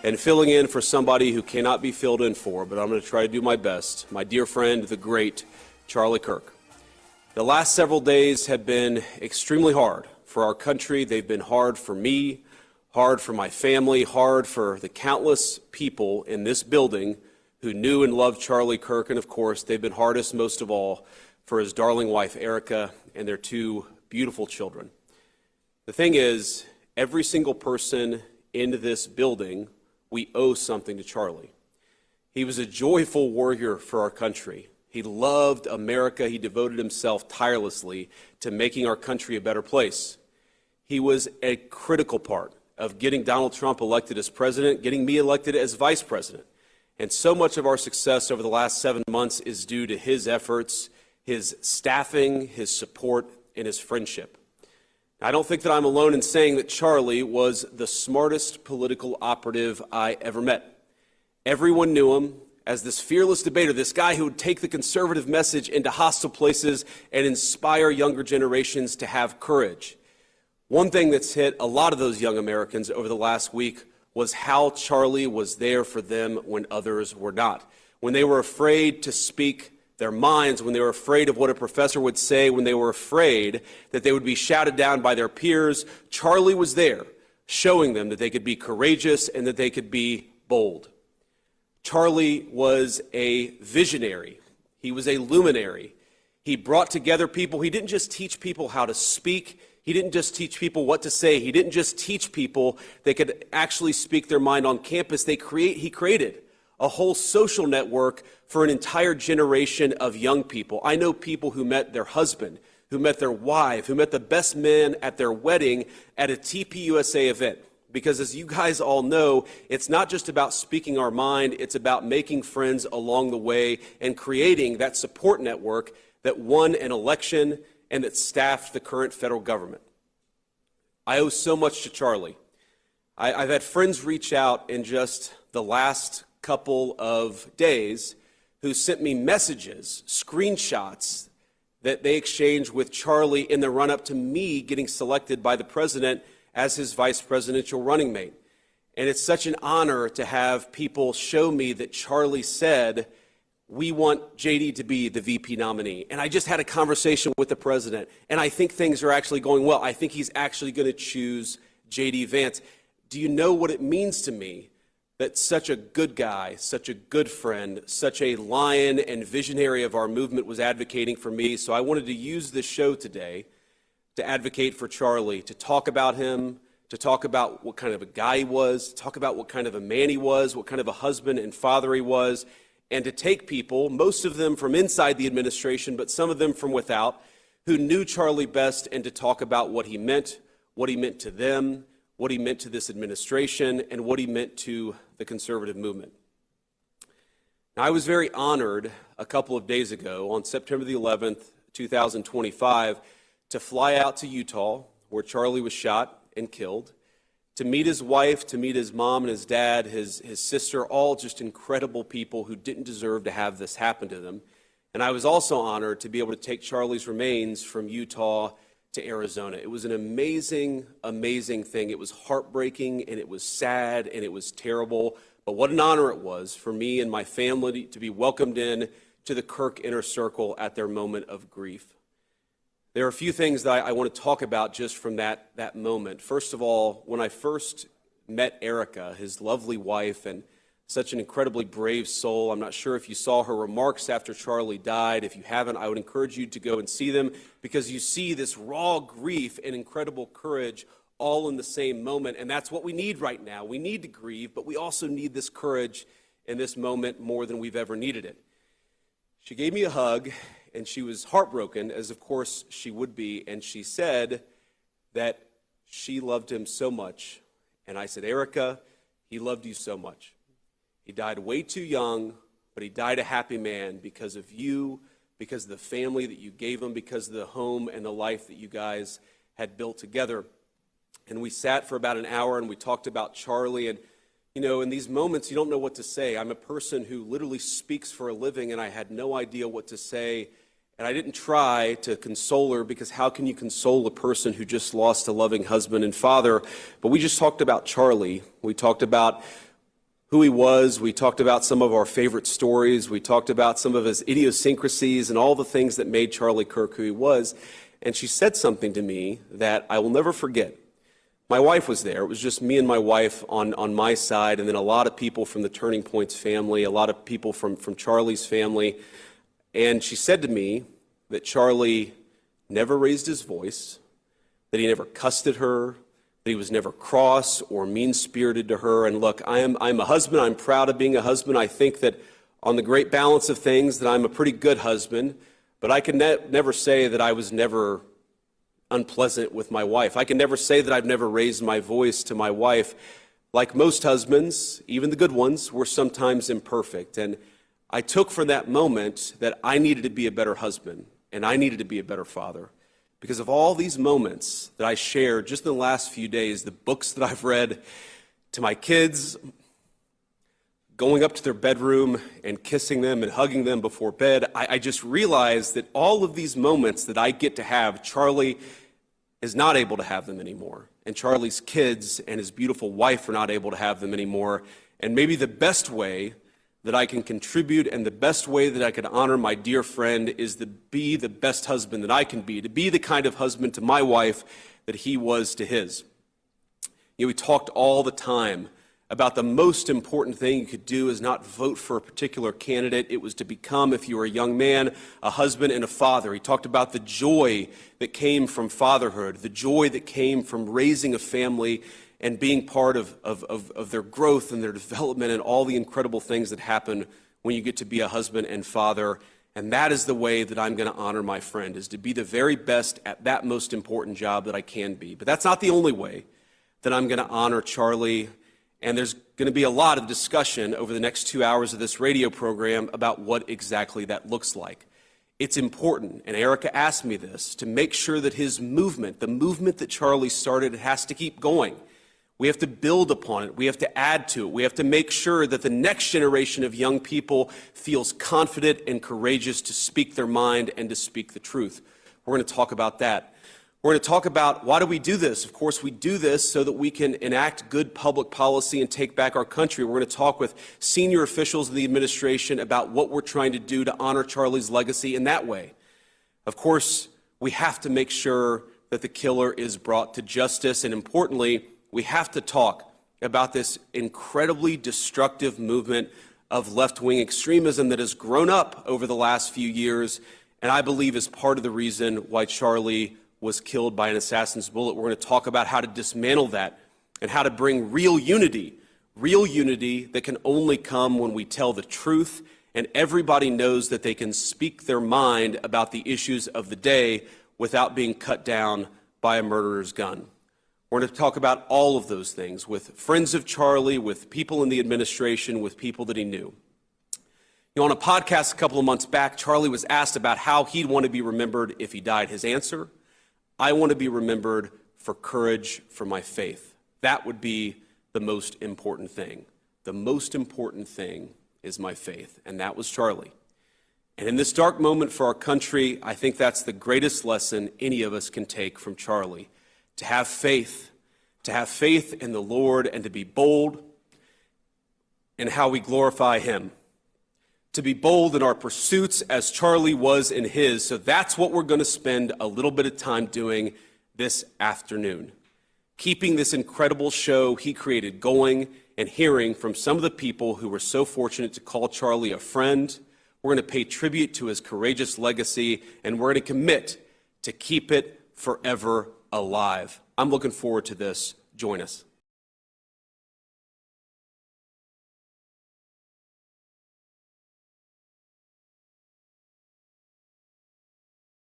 and filling in for somebody who cannot be filled in for, but I'm going to try to do my best, my dear friend, the great Charlie Kirk. The last several days have been extremely hard for our country. They've been hard for me, hard for my family, hard for the countless people in this building who knew and loved Charlie Kirk, and of course, they've been hardest most of all for his darling wife, Erica, and their two beautiful children. The thing is, every single person in this building, we owe something to Charlie. He was a joyful warrior for our country. He loved America. He devoted himself tirelessly to making our country a better place. He was a critical part of getting Donald Trump elected as president, getting me elected as vice president. And so much of our success over the last 7 months is due to his efforts, his staffing, his support, and his friendship. I don't think that I'm alone in saying that Charlie was the smartest political operative I ever met. Everyone knew him as this fearless debater, this guy who would take the conservative message into hostile places and inspire younger generations to have courage. One thing that's hit a lot of those young Americans over the last week was how Charlie was there for them when others were not. When they were afraid to speak their minds, when they were afraid of what a professor would say, when they were afraid that they would be shouted down by their peers, Charlie was there, showing them that they could be courageous and that they could be bold. Charlie was a visionary. He was a luminary. He brought together people. He didn't just teach people how to speak. He didn't just teach people what to say. He didn't just teach people they could actually speak their mind on campus. He created a whole social network for an entire generation of young people. I know people who met their husband, who met their wife, who met the best man at their wedding at a TPUSA event. Because as you guys all know, it's not just about speaking our mind, it's about making friends along the way and creating that support network that won an election and that staffed the current federal government. I owe so much to Charlie. I've had friends reach out in just the last couple of days who sent me messages, screenshots that they exchanged with Charlie in the run-up to me getting selected by the president as his vice presidential running mate. And it's such an honor to have people show me that Charlie said, we want J.D. to be the VP nominee. And I just had a conversation with the president, and I think things are actually going well. I think he's actually going to choose J.D. Vance. Do you know what it means to me that such a good guy, such a good friend, such a lion and visionary of our movement was advocating for me? So I wanted to use this show today to advocate for Charlie, to talk about him, to talk about what kind of a guy he was, to talk about what kind of a man he was, what kind of a husband and father he was, and to take people, most of them from inside the administration, but some of them from without, who knew Charlie best, and to talk about what he meant to them, what he meant to this administration, and what he meant to the conservative movement. Now, I was very honored a couple of days ago on September the 11th, 2025, to fly out to Utah, where Charlie was shot and killed, to meet his wife, to meet his mom and his dad, his sister, all just incredible people who didn't deserve to have this happen to them. And I was also honored to be able to take Charlie's remains from Utah to Arizona. It was an amazing, amazing thing. It was heartbreaking, and it was sad, and it was terrible. But what an honor it was for me and my family to be welcomed in to the Kirk Inner Circle at their moment of grief. There are a few things that I want to talk about just from that moment. First of all, when I first met Erica, his lovely wife, and such an incredibly brave soul. I'm not sure if you saw her remarks after Charlie died. If you haven't, I would encourage you to go and see them, because you see this raw grief and incredible courage all in the same moment. And that's what we need right now. We need to grieve, but we also need this courage in this moment more than we've ever needed it. She gave me a hug, and she was heartbroken, as of course she would be, and she said that she loved him so much. And I said, Erica, he loved you so much. He died way too young, but he died a happy man because of you, because of the family that you gave him, because of the home and the life that you guys had built together. And we sat for about an hour, and we talked about Charlie. And you know, in these moments, you don't know what to say. I'm a person who literally speaks for a living, and I had no idea what to say. And I didn't try to console her, because how can you console a person who just lost a loving husband and father? But we just talked about Charlie. We talked about who he was. We talked about some of our favorite stories. We talked about some of his idiosyncrasies and all the things that made Charlie Kirk who he was. And she said something to me that I will never forget. My wife was there. It was just me and my wife on my side, and then a lot of people from the Turning Point's family, a lot of people from Charlie's family. And she said to me that Charlie never raised his voice, that he never cussed at her, that he was never cross or mean-spirited to her. And look, I'm a husband. I'm proud of being a husband. I think that on the great balance of things that I'm a pretty good husband, but I can never say that I was never unpleasant with my wife. I can never say that I've never raised my voice to my wife. Like most husbands, even the good ones, we're sometimes imperfect. And I took from that moment that I needed to be a better husband and I needed to be a better father. Because of all these moments that I shared just in the last few days, the books that I've read to my kids, going up to their bedroom and kissing them and hugging them before bed, I just realized that all of these moments that I get to have, Charlie is not able to have them anymore. And Charlie's kids and his beautiful wife are not able to have them anymore. And maybe the best way that I can contribute and the best way that I can honor my dear friend is to be the best husband that I can be, to be the kind of husband to my wife that he was to his. You know, we talked all the time about the most important thing you could do is not vote for a particular candidate. It was to become, if you were a young man, a husband and a father. He talked about the joy that came from fatherhood, the joy that came from raising a family and being part of their growth and their development and all the incredible things that happen when you get to be a husband and father. And that is the way that I'm going to honor my friend, is to be the very best at that most important job that I can be. But that's not the only way that I'm going to honor Charlie. And there's going to be a lot of discussion over the next 2 hours of this radio program about what exactly that looks like. It's important, and Erica asked me this, to make sure that his movement, the movement that Charlie started, has to keep going. We have to build upon it. We have to add to it. We have to make sure that the next generation of young people feels confident and courageous to speak their mind and to speak the truth. We're going to talk about that. We're going to talk about why do we do this. Of course, we do this so that we can enact good public policy and take back our country. We're going to talk with senior officials in the administration about what we're trying to do to honor Charlie's legacy in that way. Of course, we have to make sure that the killer is brought to justice, and importantly, we have to talk about this incredibly destructive movement of left-wing extremism that has grown up over the last few years, and I believe is part of the reason why Charlie was killed by an assassin's bullet. We're going to talk about how to dismantle that and how to bring real unity that can only come when we tell the truth and everybody knows that they can speak their mind about the issues of the day without being cut down by a murderer's gun. We're going to talk about all of those things with friends of Charlie, with people in the administration, with people that he knew. You know, on a podcast a couple of months back, Charlie was asked about how he'd want to be remembered if he died. His answer: I want to be remembered for courage for my faith. That would be the most important thing. The most important thing is my faith, and that was Charlie. And in this dark moment for our country, I think that's the greatest lesson any of us can take from Charlie. To have faith in the Lord and to be bold in how we glorify him. To be bold in our pursuits as Charlie was in his. So that's what we're going to spend a little bit of time doing this afternoon. Keeping this incredible show he created going and hearing from some of the people who were so fortunate to call Charlie a friend. We're going to pay tribute to his courageous legacy, and we're going to commit to keep it forever alive. I'm looking forward to this. Join us.